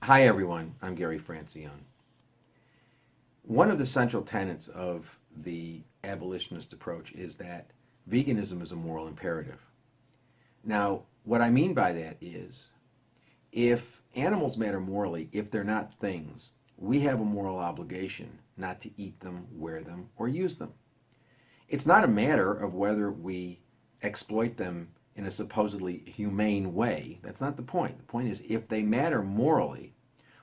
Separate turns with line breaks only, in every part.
Hi everyone, I'm Gary Francione. One of the central tenets of the abolitionist approach is that veganism is a moral imperative. Now, what I mean by that is, if animals matter morally, if they're not things, we have a moral obligation not to eat them, wear them, or use them. It's not a matter of whether we exploit them in a supposedly humane way. That's not the point. The point is, if they matter morally,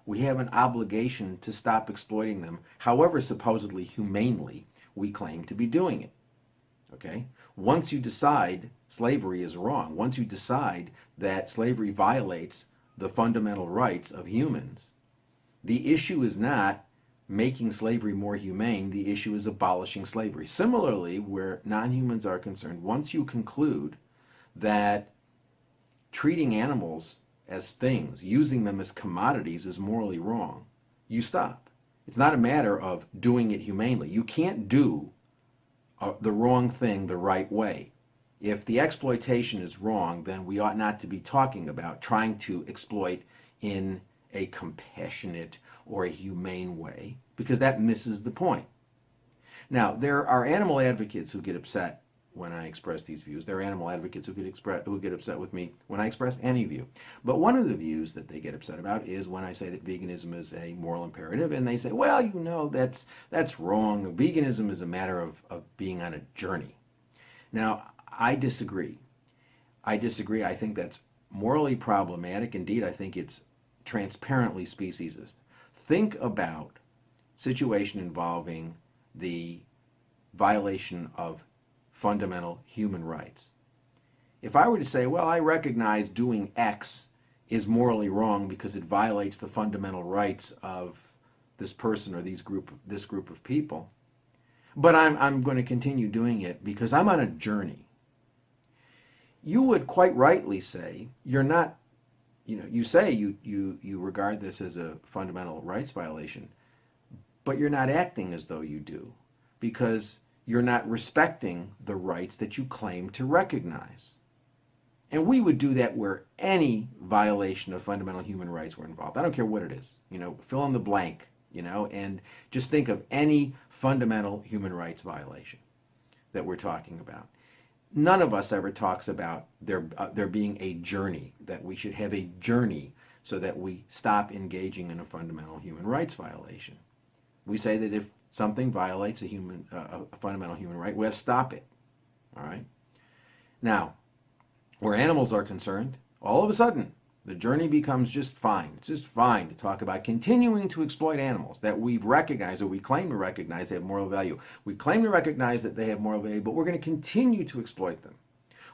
we have an obligation to stop exploiting them, however supposedly humanely we claim to be doing it. Okay? Once you decide slavery is wrong, once you decide that slavery violates the fundamental rights of humans, the issue is not making slavery more humane, the issue is abolishing slavery. Similarly, where non-humans are concerned, once you conclude that treating animals as things, using them as commodities is morally wrong, you stop. It's not a matter of doing it humanely. You can't do the wrong thing the right way. If the exploitation is wrong, then we ought not to be talking about trying to exploit in a compassionate or a humane way, because that misses the point. Now, there are animal advocates who get upset when I express these views. There are animal advocates who get upset with me when I express any view. But one of the views that they get upset about is when I say that veganism is a moral imperative, and they say, well, you know, that's wrong. Veganism is a matter of being on a journey. Now, I disagree. I think that's morally problematic. Indeed, I think it's transparently speciesist. Think about a situation involving the violation of fundamental human rights. If I were to say, well, I recognize doing X is morally wrong because it violates the fundamental rights of this person or this group of people, but I'm going to continue doing it because I'm on a journey, you would quite rightly say you're not, you say you regard this as a fundamental rights violation, but you're not acting as though you do, because you're not respecting the rights that you claim to recognize. And we would do that where any violation of fundamental human rights were involved. I don't care what it is. Fill in the blank, and just think of any fundamental human rights violation that we're talking about. None of us ever talks about there being a journey, that we should have a journey so that we stop engaging in a fundamental human rights violation. We say that if something violates a fundamental human right, we have to stop it. All right? Now, where animals are concerned, all of a sudden, the journey becomes just fine. It's just fine to talk about continuing to exploit animals that we've recognized, or we claim to recognize they have moral value. We claim to recognize that they have moral value, but we're going to continue to exploit them.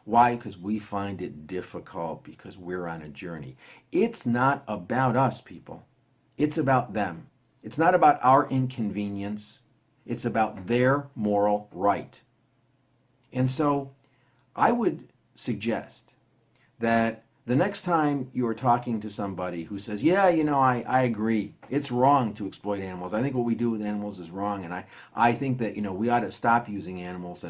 Why? Because we find it difficult, because we're on a journey. It's not about us, people. It's about them. It's not about our inconvenience. It's about their moral right. And so I would suggest that the next time you are talking to somebody who says, yeah, I agree. It's wrong to exploit animals. I think what we do with animals is wrong, and I think that, we ought to stop using animals.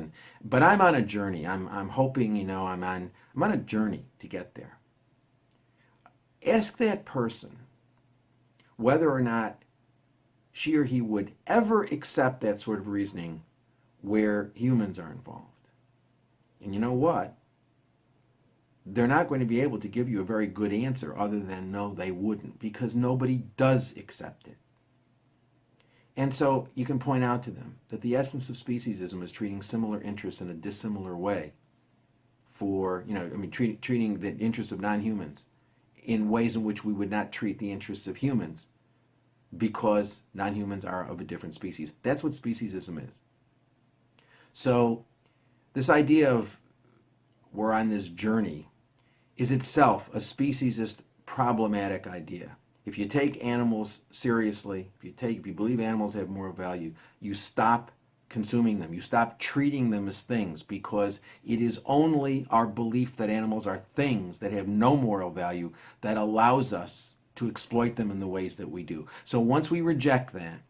But I'm on a journey. I'm hoping, I'm on a journey to get there. Ask that person whether or not she or he would ever accept that sort of reasoning where humans are involved. And you know what? They're not going to be able to give you a very good answer other than no, they wouldn't, because nobody does accept it. And so you can point out to them that the essence of speciesism is treating similar interests in a dissimilar way for, treating the interests of non-humans in ways in which we would not treat the interests of humans, because non-humans are of a different species. That's what speciesism is. So this idea of we're on this journey is itself a speciesist problematic idea. If you take animals seriously, if you believe animals have moral value, you stop consuming them. You stop treating them as things, because it is only our belief that animals are things that have no moral value that allows us to exploit them in the ways that we do. So once we reject that,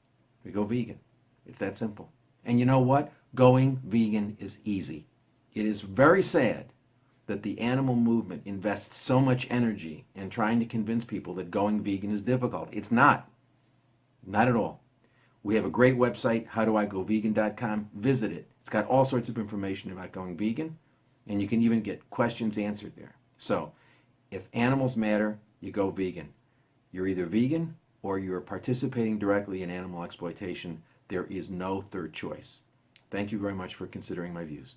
we go vegan. It's that simple. And you know what? Going vegan is easy. It is very sad that the animal movement invests so much energy in trying to convince people that going vegan is difficult. It's not. Not at all. We have a great website, howdoigovegan.com. Visit it. It's got all sorts of information about going vegan, and you can even get questions answered there. So, if animals matter, you go vegan. You're either vegan or you're participating directly in animal exploitation. There is no third choice. Thank you very much for considering my views.